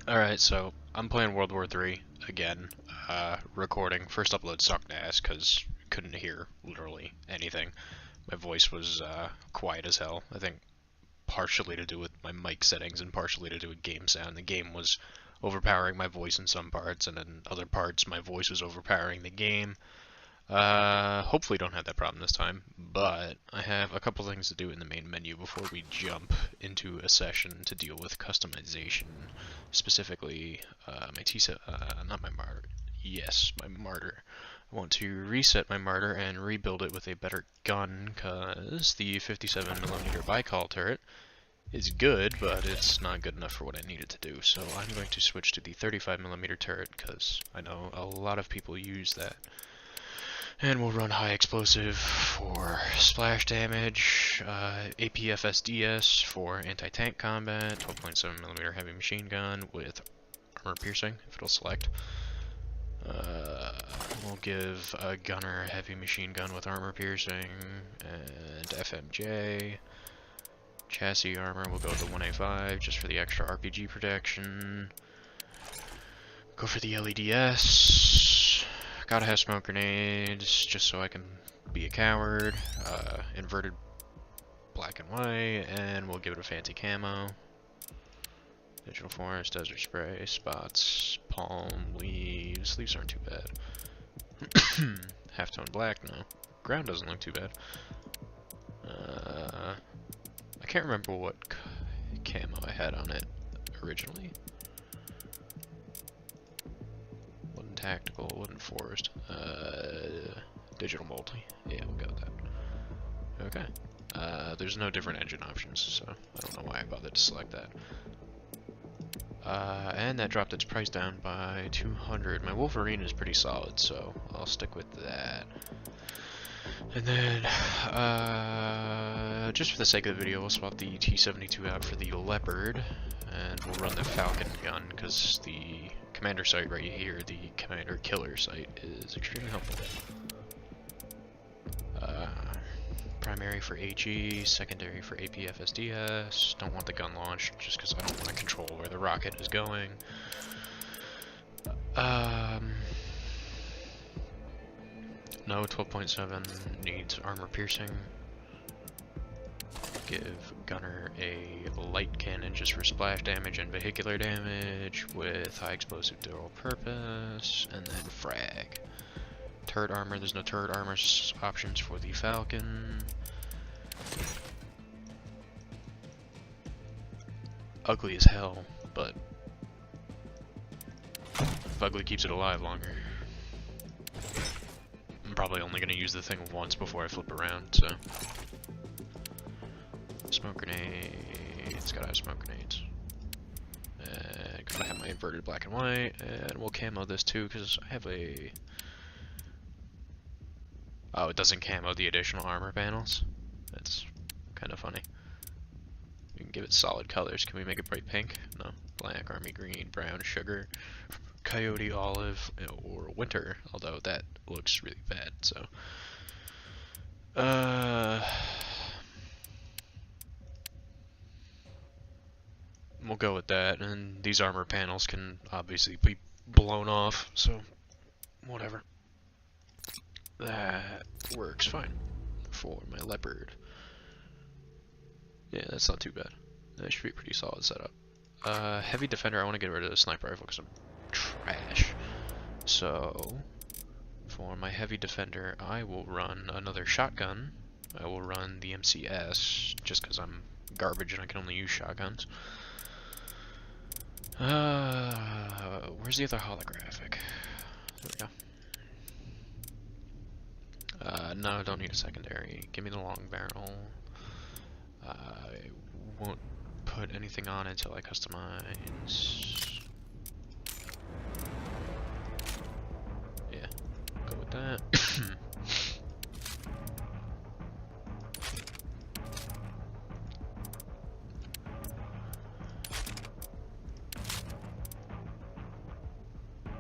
Alright, so I'm playing World War III again. Recording. First upload sucked ass because couldn't hear literally anything. My voice was quiet as hell. I think partially to do with my mic settings and partially to do with game sound. The game was overpowering my voice in some parts, and in other parts my voice was overpowering the game. Hopefully don't have that problem this time, but I have a couple things to do in the main menu before we jump into a session to deal with customization. Specifically, my not my martyr. Yes, my martyr. I want to reset my martyr and rebuild it with a better gun, cause the 57mm bicall turret is good, but it's not good enough for what I need it to do. So I'm going to switch to the 35mm turret, cause I know a lot of people use that. And we'll run high explosive for splash damage, APFSDS for anti-tank combat, 12.7mm heavy machine gun with armor piercing, if it'll select. We'll give a gunner heavy machine gun with armor piercing, and FMJ. Chassis armor, we'll go with the 1A5 just for the extra RPG protection. Go for the LEDS. Gotta have smoke grenades, just so I can be a coward. Inverted black and white, and we'll give it a fancy camo. Digital forest, desert spray, spots, palm, leaves. Leaves aren't too bad. Halftone black, no. Ground doesn't look too bad. I can't remember what camo I had on it originally. Tactical, wooden forest, digital multi. Yeah, we'll go with that. Okay. There's no different engine options, so I don't know why I bothered to select that. And that dropped its price down by 200. My Wolverine is pretty solid, so I'll stick with that. And then, just for the sake of the video, we'll swap the T-72 out for the Leopard, and we'll run the Falcon gun, because the commander sight right here, the commander killer sight, is extremely helpful. Primary for HE, secondary for APFSDS. Don't want the gun launched just because I don't want to control where the rocket is going. No, 12.7 needs armor piercing. Give gunner a light cannon just for splash damage and vehicular damage with high explosive dual purpose, and then frag. Turret armor, there's no turret armor options for the Falcon. Ugly as hell, but if ugly keeps it alive longer. I'm probably only going to use the thing once before I flip around, so. Smoke grenades, gotta have smoke grenades. Gotta have my inverted black and white, and we'll camo this too, because I have a... Oh, it doesn't camo the additional armor panels? That's kind of funny. We can give it solid colors. Can we make it bright pink? No. Black, army green, brown, sugar, coyote, olive, or winter, although that looks really bad, so... We'll go with that, and these armor panels can obviously be blown off, so whatever. That works fine for my Leopard. Yeah, that's not too bad. That should be a pretty solid setup. Heavy defender, I want to get rid of the sniper rifle because I'm trash. So, for my heavy defender, I will run another shotgun. I will run the MCS, just because I'm garbage and I can only use shotguns. Where's the other holographic? There we go. No, don't need a secondary. Give me the long barrel. I won't put anything on it until I customize. Yeah, go with that.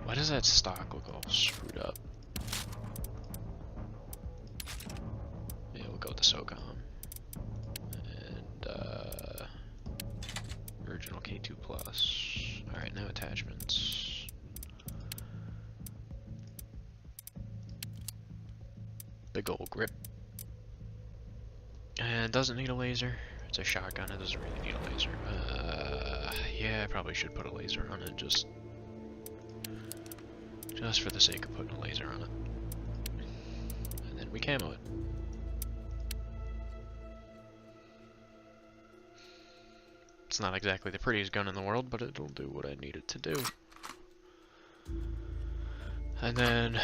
Why does that stock look all screwed up? Yeah, we'll go with the SOCOM. And, original K2+. Alright, now attachments. Big ol' grip. And doesn't need a laser. It's a shotgun, it doesn't really need a laser. Yeah, I probably should put a laser on it, just for the sake of putting a laser on it. And then we camo it. It's not exactly the prettiest gun in the world, but it'll do what I need it to do. And then,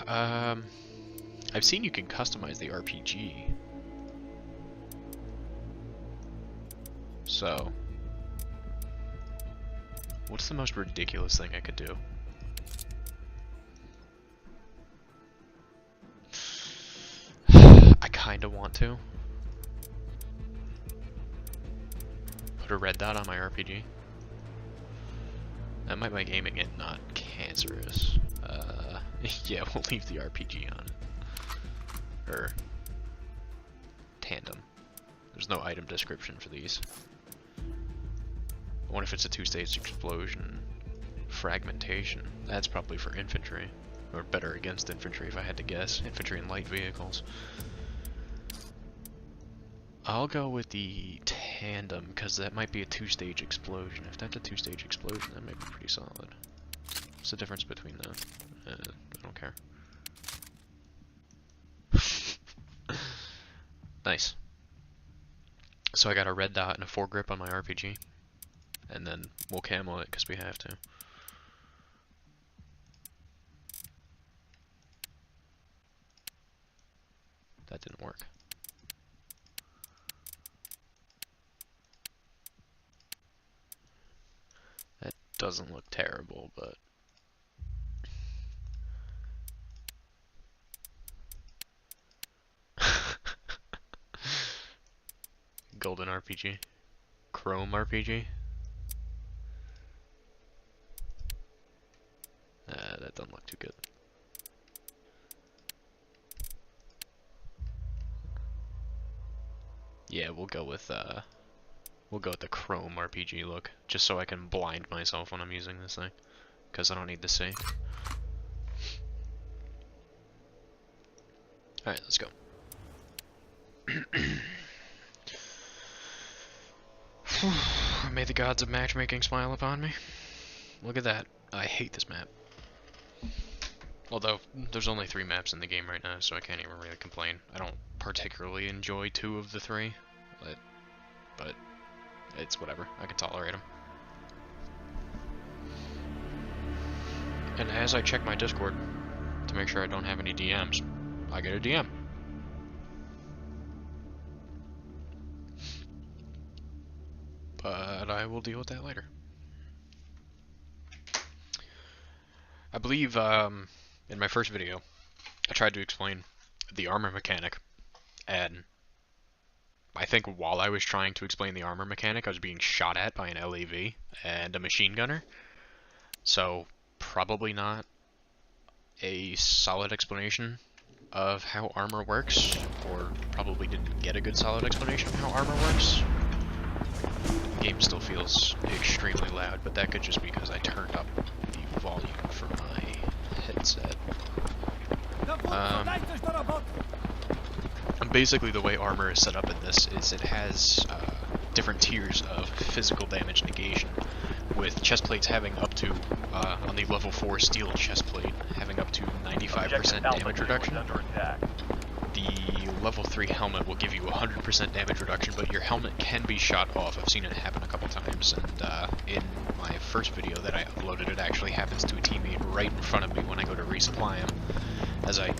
I've seen you can customize the RPG. So, what's the most ridiculous thing I could do? I kinda want to. Put a red dot on my RPG. That might make aiming it not cancerous. Yeah, we'll leave the RPG on. Or tandem. There's no item description for these. I wonder if it's a two-stage explosion. Fragmentation. That's probably for infantry. Or better against infantry if I had to guess. Infantry and light vehicles. I'll go with the tandem, because that might be a two-stage explosion. If that's a two-stage explosion, that might be pretty solid. What's the difference between them? I don't care. Nice. So I got a red dot and a foregrip on my RPG. And then we'll camo it, because we have to. That didn't work. That doesn't look terrible, but... Golden RPG. Chrome RPG. That doesn't look too good. Yeah, we'll go with the Chrome RPG look, just so I can blind myself when I'm using this thing, because I don't need to see. Alright, let's go. May the gods of matchmaking smile upon me. Look at that. I hate this map. Although, there's only 3 maps in the game right now, so I can't even really complain. I don't particularly enjoy 2 of the 3, but it's whatever. I can tolerate them. And as I check my Discord to make sure I don't have any DMs, I get a DM. But I will deal with that later. I believe in my first video, I tried to explain the armor mechanic, and I think while I was trying to explain the armor mechanic, I was being shot at by an LAV and a machine gunner. So, probably not a solid explanation of how armor works, or probably didn't get a good solid explanation of how armor works. The game still feels extremely loud, but that could just be because I turned up the volume for my headset. Basically, the way armor is set up in this is it has different tiers of physical damage negation, with chest plates having up to, on the level 4 steel chest plate, having up to 95% damage reduction. The level 3 helmet will give you 100% damage reduction, but your helmet can be shot off. I've seen it happen a couple times, and in my first video that I uploaded, it actually happens to a teammate right in front of me when I go to resupply him, as I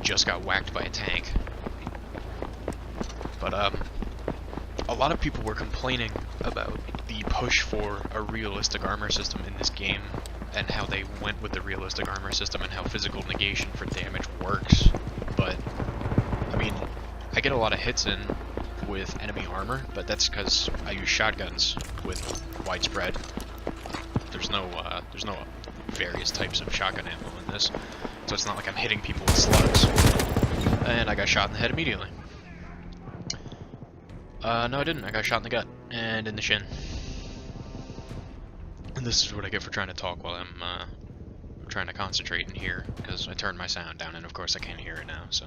just got whacked by a tank. But a lot of people were complaining about the push for a realistic armor system in this game, and how they went with the realistic armor system and how physical negation for damage works. But I mean, I get a lot of hits in with enemy armor, but that's because I use shotguns with widespread. There's no various types of shotgun ammo in this, so it's not like I'm hitting people with slugs. And I got shot in the head immediately. No, I didn't. I got shot in the gut and in the shin. This is what I get for trying to talk while I'm trying to concentrate in here, because I turned my sound down, and of course I can't hear it now, so.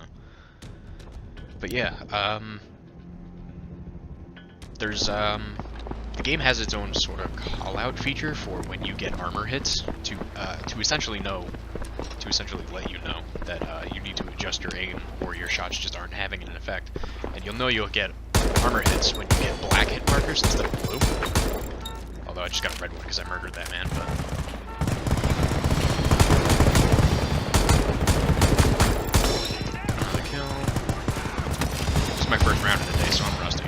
But yeah, there's, the game has its own sort of call-out feature for when you get armor hits, to essentially let you know that you need to adjust your aim, or your shots just aren't having an effect. And you'll know you'll get armor hits when you get black hit markers instead of blue. Although I just got a red one because I murdered that man, but... Another kill. This is my first round of the day, so I'm rusty.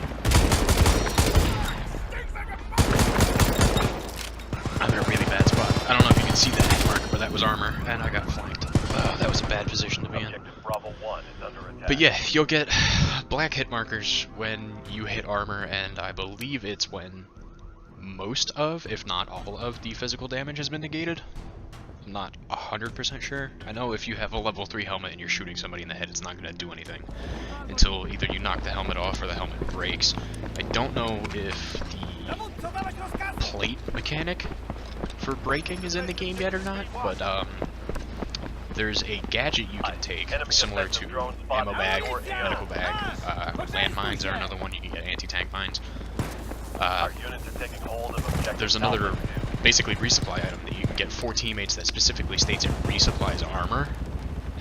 I'm in a really bad spot. I don't know if you can see that hit marker, but that was armor, and I got flanked. That was a bad position to be in. But yeah, you'll get black hit markers when you hit armor, and I believe it's when most of, if not all of, the physical damage has been negated. I'm not 100% sure. I know if you have a level 3 helmet and you're shooting somebody in the head, it's not going to do anything until either you knock the helmet off or the helmet breaks. I don't know if the plate mechanic for breaking is in the game yet or not, but there's a gadget you can take similar to ammo bag, medical bag, landmines are another one. You can get anti-tank mines. There's another basically resupply item that you can get for teammates that specifically states it resupplies armor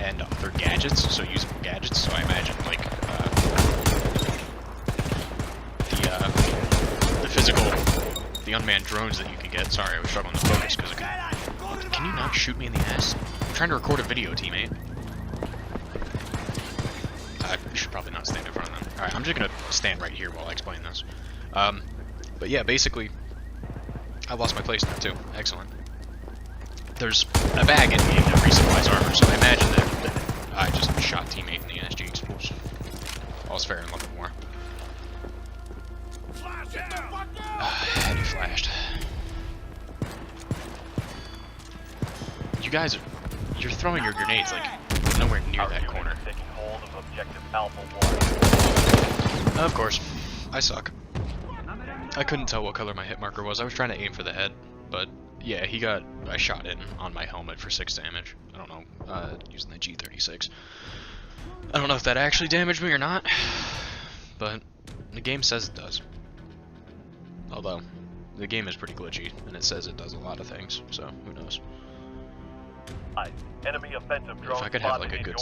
and other gadgets, so usable gadgets. So I imagine like the physical, the unmanned drones that you can get. Sorry, I was struggling to focus because can you not shoot me in the ass? I'm trying to record a video, teammate. I should probably not stand in front of them. Alright, I'm just gonna stand right here while I explain this. But yeah, basically, I lost my place now too. Excellent. There's a bag in the game that resupplies armor, so I imagine that I just shot teammate in the SG explosion. All's fair in love and war. Heavy flashed. You guys, you're throwing your grenades like nowhere near that corner. Of course, I suck. I couldn't tell what color my hit marker was. I was trying to aim for the head, but yeah, I shot in on my helmet for 6 damage. I don't know, using the G36. I don't know if that actually damaged me or not, but the game says it does. Although, the game is pretty glitchy, and it says it does a lot of things, so who knows. Enemy offensive drone if I could have like a good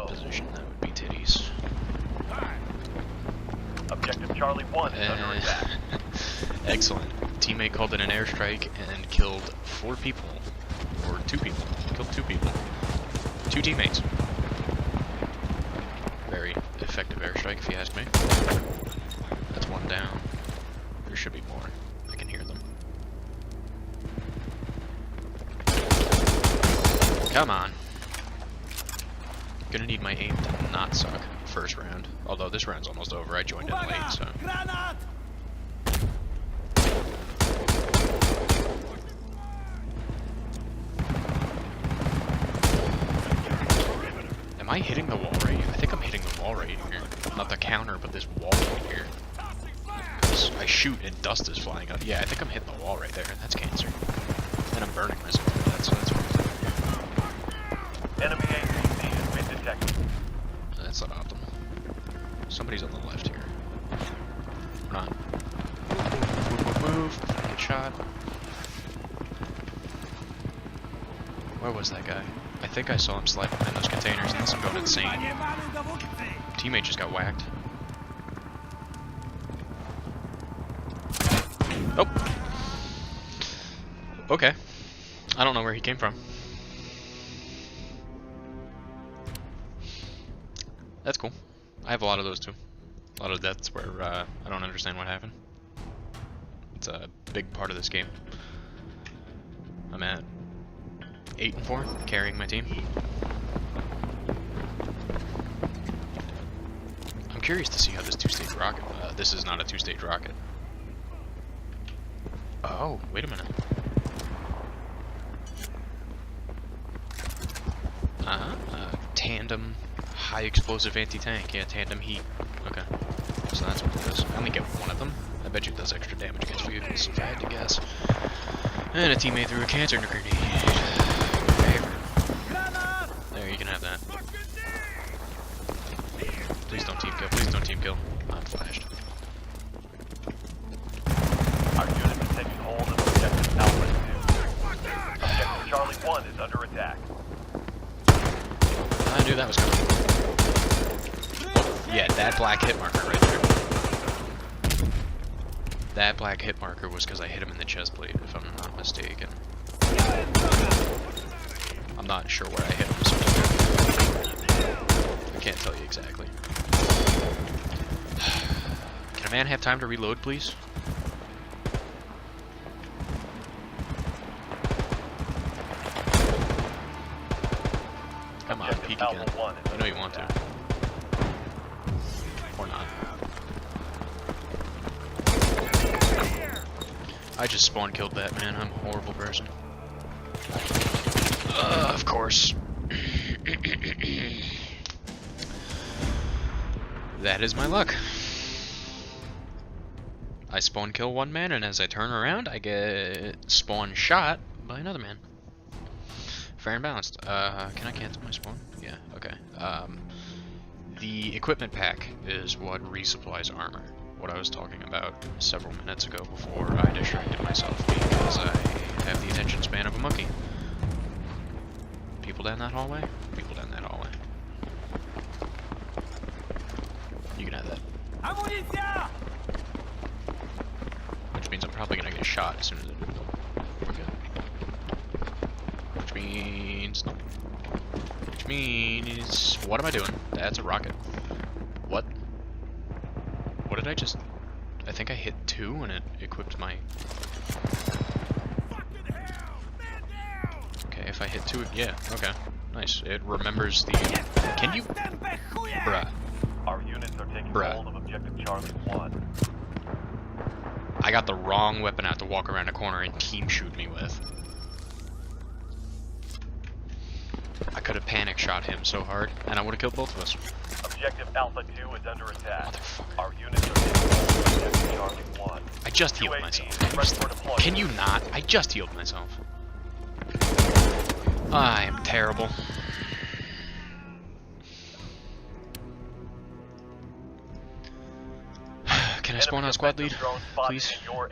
position, that would be titties. Objective Charlie 1 is under attack. Excellent. Teammate called in an airstrike and killed 4 people. Or 2 people. Killed 2 people. 2 teammates. Very effective airstrike, if you ask me. That's 1 down. There should be more. I can hear them. Come on. Gonna need my aim to not suck first round. Although this round's almost over. I joined in late, so. Am I hitting the wall right here? I think I'm hitting the wall right here. Not the counter, but this wall right here. I shoot and dust is flying up. Yeah, I think I'm hitting the wall right there. That's cancer. And I'm burning myself. That's Enemy APC has been detected. That's not optimal. Somebody's on the left here. Run. Move. Get shot. Where was that guy? I think I saw him slide behind those containers unless I'm going insane. Teammate just got whacked. Oh! Okay. I don't know where he came from. That's cool. I have a lot of those too. A lot of deaths where I don't understand what happened. It's a big part of this game. I'm at 8-4, carrying my team. I'm curious to see how this 2-stage rocket. This is not a 2-stage rocket. Oh, wait a minute. Tandem high explosive anti-tank. Yeah, tandem heat. Okay. So that's what it is. I only get one of them. bet you it does extra damage against vehicles, if I had to guess. And a teammate threw a cancer grenade. There, you can have that. Please don't team kill, please don't team kill. I'm flashed. Our unit is taking hold of objective Alpha 2. Objective Charlie 1 is under attack. I knew that was coming. Yeah, that black hit marker right there. That black hit marker was because I hit him in the chest plate, if I'm not mistaken. I'm not sure where I hit him, so I can't tell you exactly. Can a man have time to reload, please? Come on, peek again. I know you want to. Or not. I just spawn killed that man. I'm a horrible person. Of course. That is my luck. I spawn kill one man, and as I turn around, I get spawn shot by another man. Fair and balanced. Can I cancel my spawn? Yeah, okay. The equipment pack is what resupplies armor. What I was talking about several minutes ago before I distracted myself because I have the attention span of a monkey. People down that hallway? People down that hallway. You can have that. Which means I'm probably gonna get shot as soon as I do. We're good. Which means... no. Which means... what am I doing? That's a rocket. What? What did I just... I think I hit 2 and it equipped my... Okay, if I hit 2... yeah, okay. Nice. It remembers the... Can you... Bruh. Our units are taking hold of objective Charlie 1. I got the wrong weapon out to walk around a corner and team shoot me with. I could have panic shot him so hard, and I would have killed both of us. Objective Alpha 2 is under attack. Motherfucker. Our units are taking hold of objective Charlie 1. I just healed myself. Can you not? I just healed myself. I am terrible. Can I spawn on squad lead? Please?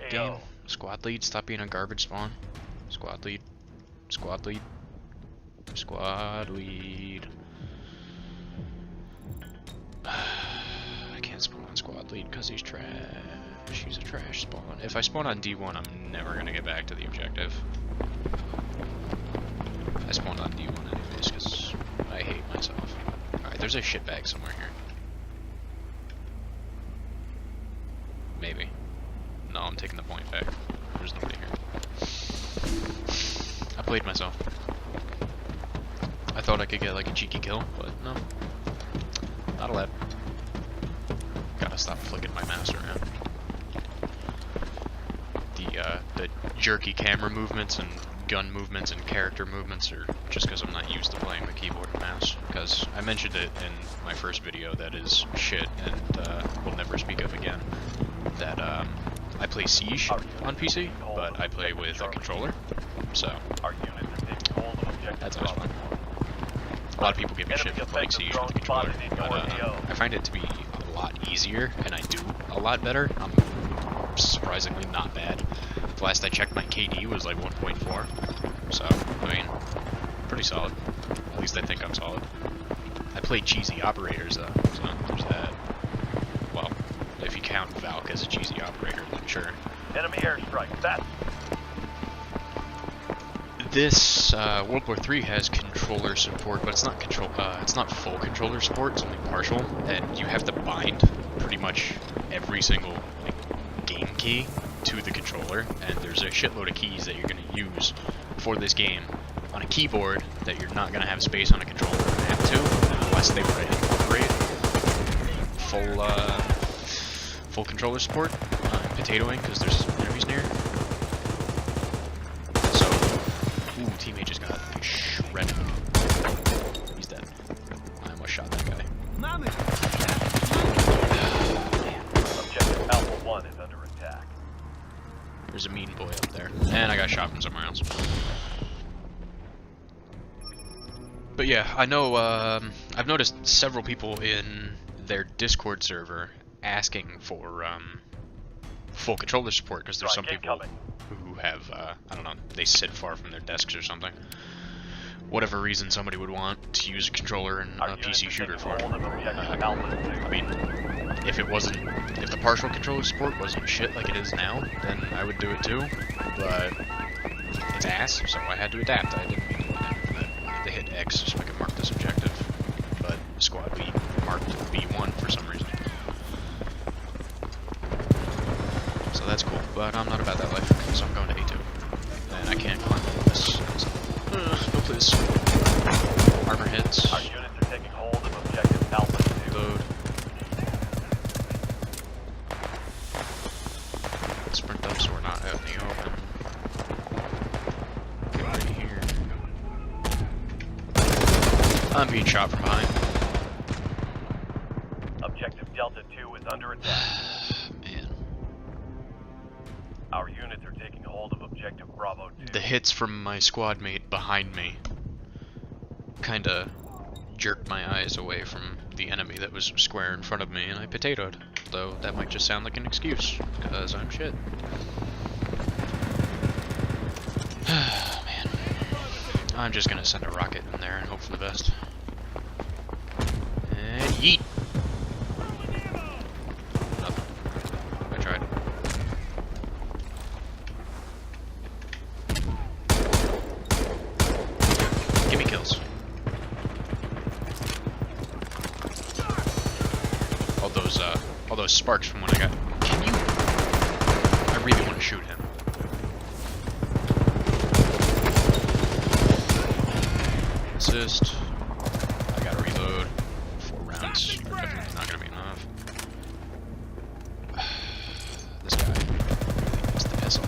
Game. Squad lead, stop being a garbage spawn. Squad lead. Squad lead. Squad lead. I can't spawn on squad lead because he's trash. He's a trash spawn. If I spawn on D1, I'm never gonna get back to the objective. I spawned on D1 anyways because I hate myself. Alright, there's a shitbag somewhere here. Maybe. No, I'm taking the point back. There's nobody here. I played myself. I thought I could get like a cheeky kill, but no. Not allowed. Gotta stop flicking my mouse around. The jerky camera movements and gun movements and character movements are just because I'm not used to playing the keyboard and mouse. Because I mentioned it in my first video that is shit and will never speak of again. That I play Siege on PC, but I play with a controller, so that's always fun. A lot of people give me shit for playing Siege with a controller, but I find it to be a lot easier, and I do a lot better. I'm surprisingly not bad. The last I checked, my KD was like 1.4, so, I mean, pretty solid. At least I think I'm solid. I play cheesy operators, though, so there's that. Well, if you count Valk as a cheesy operator, then sure. Enemy airstrike. That's... This World War III has controller support, but it's not it's not full controller support. It's only partial, and you have to bind pretty much every single game key to the controller. And there's a shitload of keys that you're going to use for this game on a keyboard that you're not going to have space on a controller to have to, unless they were to incorporate full controller support. I'm potatoing because there's enemies near. So, ooh, teammate just got shredded. He's dead. I almost shot that guy. Objective Alpha 1 is under attack. There's a mean boy up there. And I got shot from somewhere else. But yeah, I know, I've noticed several people in their Discord server asking for, full controller support, because there's some people who have, I don't know, they sit far from their desks or something. Whatever reason somebody would want to use a controller in a PC shooter for. I mean, if the partial controller support wasn't shit like it is now, then I would do it too, but it's ass, so I had to adapt. I didn't mean to hit X so I could mark this objective, but Squad B marked B1 for some reason. So that's cool, but I'm not about that life, so I'm going to A2. And I can't climb all this. No please. Armor hits. Our units are taking hold of objective Alpha 2. Load. Sprint up so we're not out in the open. Get right here. I'm being shot from behind. Objective Delta 2 is under attack. Man. Our units are taking hold of objective Bravo 2. The hits from my squad mate behind me kinda jerked my eyes away from the enemy that was square in front of me, and I potatoed. Though that might just sound like an excuse, because I'm shit. Man. I'm just gonna send a rocket in there and hope for the best. And yeet! Nothing. I tried. Give me kills. All those sparks from when I got. Can you? I really want to shoot him. Assist. I gotta reload. 4 rounds. Definitely not gonna be enough. This guy is the piss off.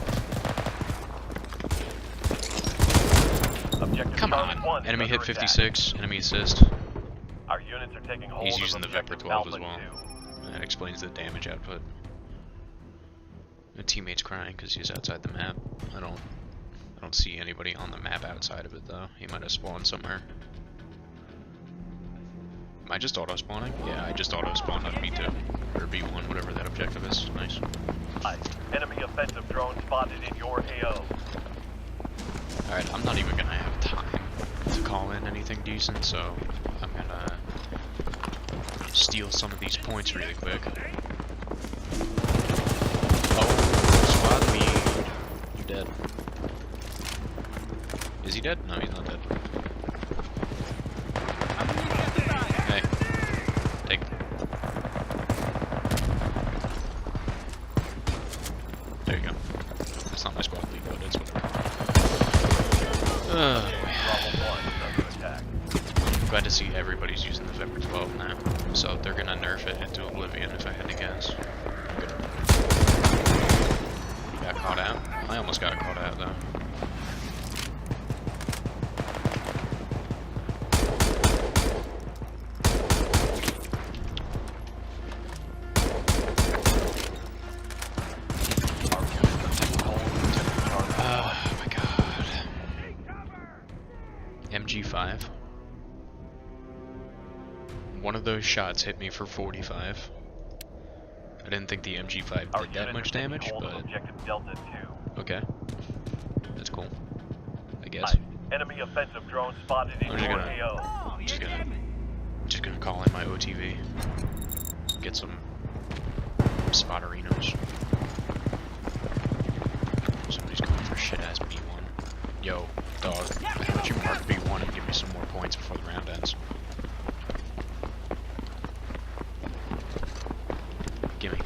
Objective Come Charlie on. 1 is Enemy hit under attack. 56. Enemy assist. Our units are taking hold He's of using the Vector objective 12 as Alpha well. 2. That explains the damage output. My teammate's crying because he's outside the map. I don't see anybody on the map outside of it though. He might have spawned somewhere. Am I just auto spawning? Yeah, I just auto spawned on B2 or B1, whatever that objective is. Nice. Enemy offensive drone spotted in your AO. All right, I'm not even gonna have time to call in anything decent, so I'm gonna steal some of these points really quick. Oh, squad lead. You're dead. Is he dead? No, he's not dead. Hey. Take. There you go. That's not my squad lead, but it's whatever. I'm glad to see everybody's using the Vector 12 now. So they're gonna nerf it into oblivion if I had to guess. Good. Got caught out? I almost got caught out though. Oh my god. MG5. One of those shots hit me for 45. I didn't think the MG5 did that much damage, but Delta 2. okay. That's cool. I guess. Enemy offensive drone spotted in your AO. Just gonna call in my OTV. Get some spotterinos. Somebody's going for shit ass B1. Yo, dog, how about you mark B1 and give me some more points before the round ends? Gimme.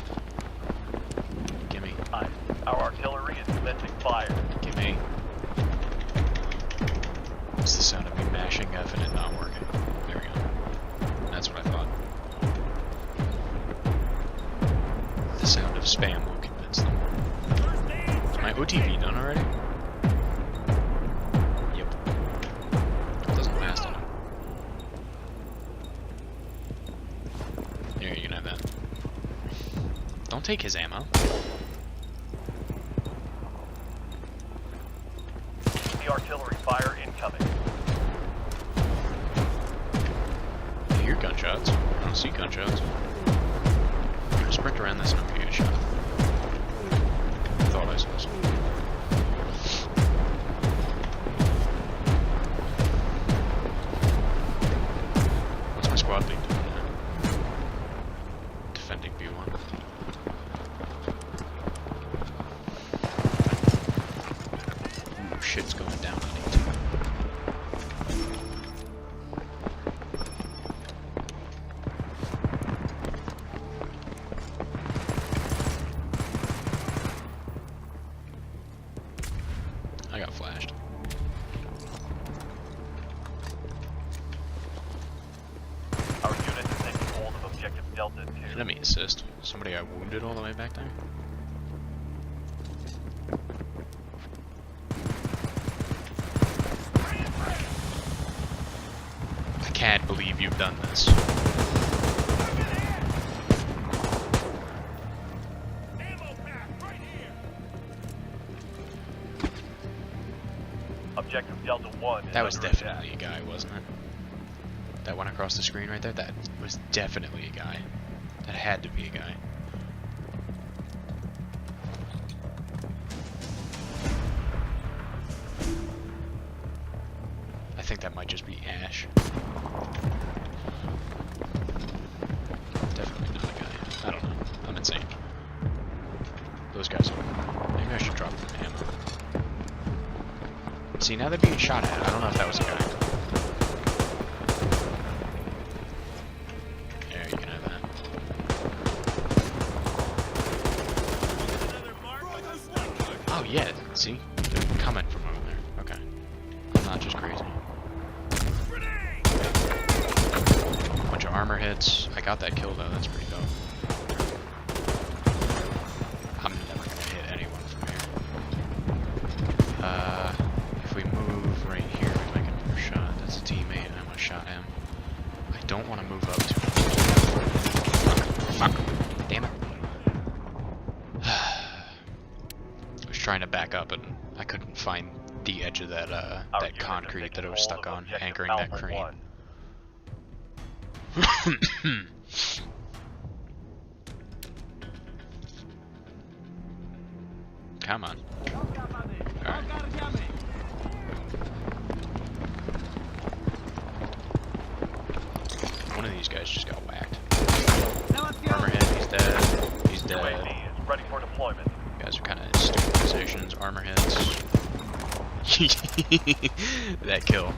Gimme. Our artillery is commencing fire. Gimme. It's the sound of me mashing F and it not working. There we go. That's what I thought. The sound of spam will convince them. Is my OTV done already? Yep. It doesn't last on it. Here, you can have that. Don't take his ammo. Enemy artillery fire incoming. I hear gunshots. I don't see gunshots. I'm gonna sprint around this and I'm gonna get shot. I thought I saw something. What's my squad lead doing now? Defending B1. Ooh, shit's going down on E2. I got flashed. Our unit is taking hold of objective Delta 2. Enemy assist. Somebody got wounded all the way back there? I can't believe you've done this. Objective Delta 1 is That was under definitely a attack. guy, wasn't it? That went across the screen right there? That was definitely a guy. That had to be a guy. I think that might just be Ash. Definitely not a guy. I don't know. I'm insane. Those guys are... Maybe I should drop them ammo. See, now they're being shot at. I don't know if that was a guy. There, you can have that. Oh, yeah. See? They're coming from over there. Okay. I'm not just crazy. Bunch of armor hits. I got that kill, though. That's pretty dope. I'm never gonna hit anyone from here. If we move right here, we might get another shot. That's a teammate, and I'm gonna shot him. I don't want to move up too much. Fuck. Damn it. I was trying to back up, and I couldn't find the edge of that Our that unit is concrete that I taking was hold stuck of on, objective anchoring that Alpha crane. 1. Come on. Alright. One of these guys just got whacked. Armor hit, he's dead. He's dead. UAV is ready for deployment. You guys are kind of in stupid positions. Armor hits. That kill.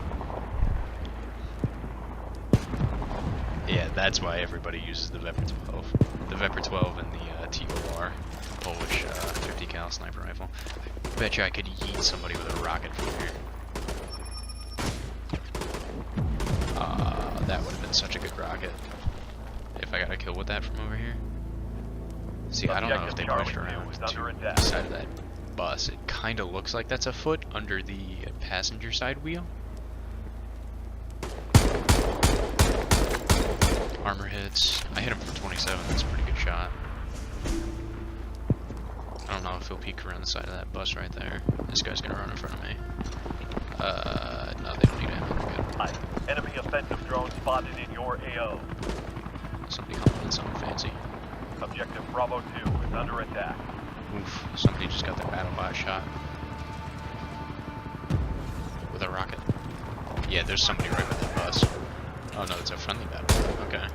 Yeah, that's why everybody uses the Vepr 12. The Vepr 12 and the TOR, Polish 50 cal sniper rifle. I bet you I could yeet somebody with a rocket from here. That would have been such a good rocket. If I got a kill with that from over here. See, I don't know if they pushed around to the side of that bus. It kind of looks like that's a foot under the passenger side wheel. Armor hits. I hit him for 27. That's a pretty good shot. I don't know if he'll peek around the side of that bus right there. This guy's gonna run in front of me. No, they don't need ammo. They're good. Enemy offensive drone spotted in your AO. Somebody calling in something fancy. Objective Bravo 2 is under attack. Oof, somebody just got their battle bot shot. With a rocket. Yeah, there's somebody right with that bus. Oh no, it's a friendly battle bot. Okay.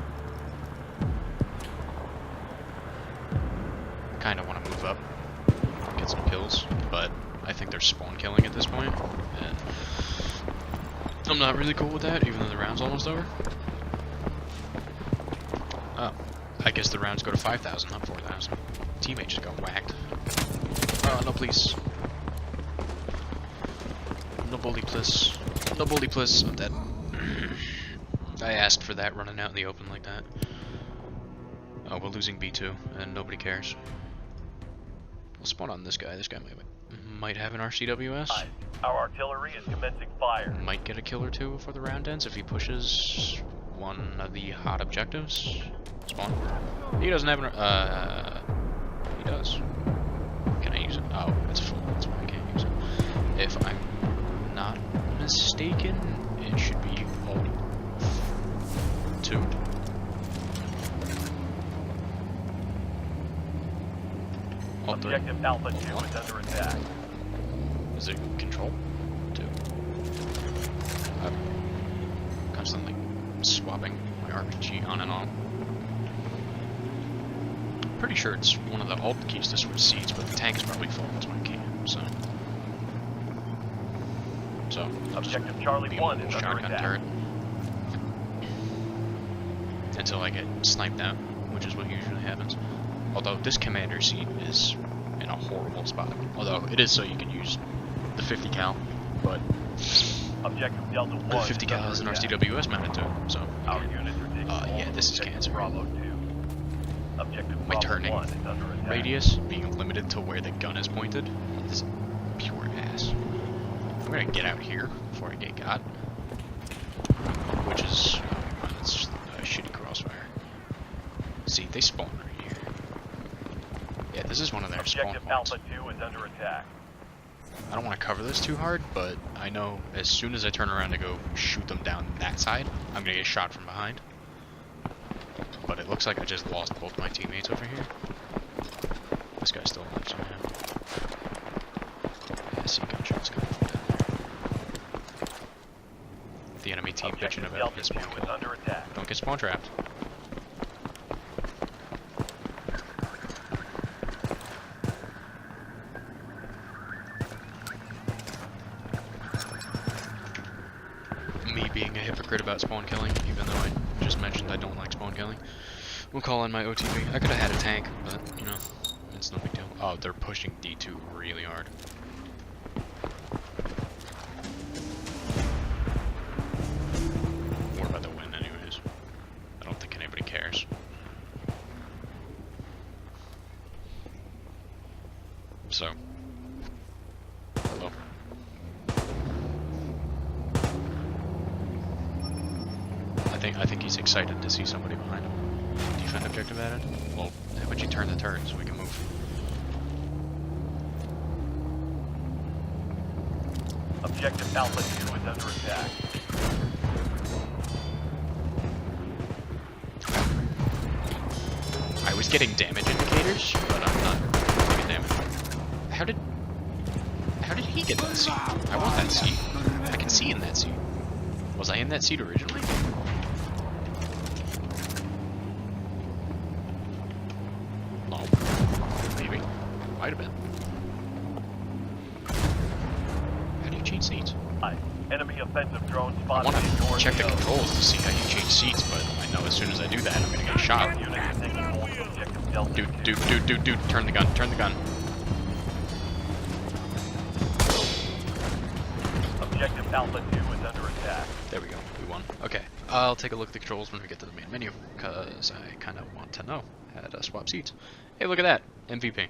Kinda wanna move up. Get some kills, but I think they're spawn killing at this point, and I'm not really cool with that, even though the round's almost over. Oh, I guess the rounds go to 5,000, not 4,000. Teammate just got whacked. Oh, no please. No bully please. No bully please, I'm dead. I asked for that running out in the open like that. Oh, we're losing B2, and nobody cares. We'll spawn on this guy. This guy might have an RCWS. Our artillery is commencing fire. Might get a kill or two before the round ends if he pushes one of the hot objectives. Spawn. He doesn't have an... he does. Can I use it? Oh, it's full. That's why I can't use it. If I'm not mistaken, it should be Alt 2. Alt 3. Objective Alpha 2 Alt is under attack. 1. Is it Control 2? I'm constantly swapping my RPG on and on. Pretty sure it's one of the Alt keys to switch seats, but the tank is probably full. That's my key. So Objective Charlie 1 is under shotgun attack. turret until I get sniped out, which is what usually happens. Although this commander seat is in a horrible spot. Although it is so you can use the 50 cal, but Objective Delta 1 the 50 cal has an RCWS mounted to it. So Our units are taking yeah, this is Objective cancer. Bravo 2. Objective My Bravo turning 1 is under attack. radius being limited to where the gun is pointed is pure ass. I'm gonna get out here before I get got, which is it's a shitty crossfire. See, they spawn right here. Yeah, this is one of their spawn Objective points. Alpha 2 is under attack. I don't want to cover this too hard, but I know as soon as I turn around to go shoot them down that side, I'm gonna get shot from behind. But it looks like I just lost both my teammates over here. This guy's still alive somehow. Yeah, I see gunshots coming from down there. The enemy team bitching Objective about Delta his 2 spawn is kill. under attack. Don't get spawn trapped. Me being a hypocrite about spawn killing, even though I just mentioned I don't like spawn killing. We'll call in my OTV. I could have had a tank, but, you know, it's no big deal. Oh, they're pushing D2 really hard. We're about to win anyways. I don't think anybody cares. So. Hello. I think he's excited to see somebody behind him. Defend objective added? Well, how about you turn the turret so we can move? Objective Alpha 2 is under attack. I was getting damage indicators, but I'm not taking damage. How did he get that seat? I want that seat. I can see in that seat. Was I in that seat originally? No. Maybe. Might have been. How do you change seats? Enemy offensive drone I spotted want in your to check the AO. controls to see how you change seats, but I know as soon as I do that, I'm gonna get shot. Our units are taking hold of Objective Delta 2. Dude, turn the gun, turn the gun. Objective Alpha 2 is under attack. There we go, we won. Okay, I'll take a look at the controls when we get to the main menu, because I kind of want to know how to swap seats. Hey, look at that, MVP.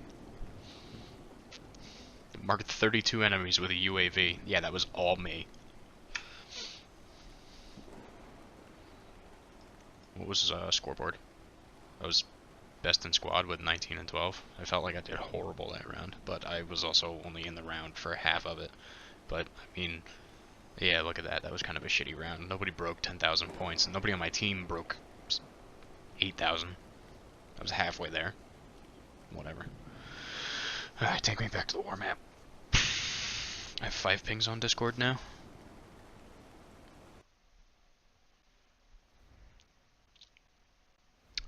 Marked 32 enemies with a UAV. Yeah, that was all me. What was scoreboard? I was best in squad with 19 and 12. I felt like I did horrible that round, but I was also only in the round for half of it. But, I mean, yeah, look at that. That was kind of a shitty round. Nobody broke 10,000 points, and nobody on my team broke 8,000. I was halfway there. Whatever. Alright, take me back to the war map. I have 5 pings on Discord now.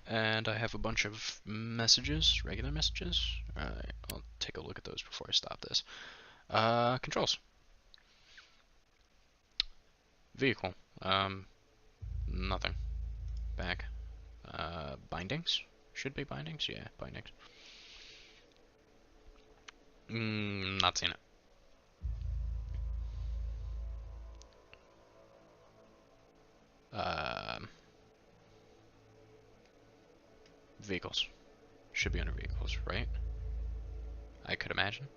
And I have a bunch of messages, regular messages. Alright, I'll take a look at those before I stop this. Controls. Vehicle. Nothing. Back. Bindings? Should be bindings? Yeah, bindings. Not seeing it. Vehicles. Should be under vehicles, right? I could imagine.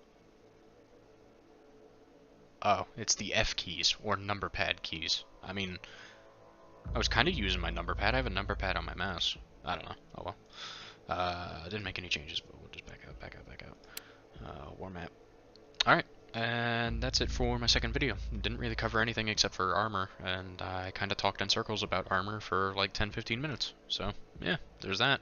Oh, it's the F keys, or number pad keys. I mean, I was kind of using my number pad. I have a number pad on my mouse. I don't know. Oh well. I didn't make any changes, but we'll just back out. War map. Alright, And that's it for my second video. Didn't really cover anything except for armor, and I kind of talked in circles about armor for like 10-15 minutes. So, yeah, there's that.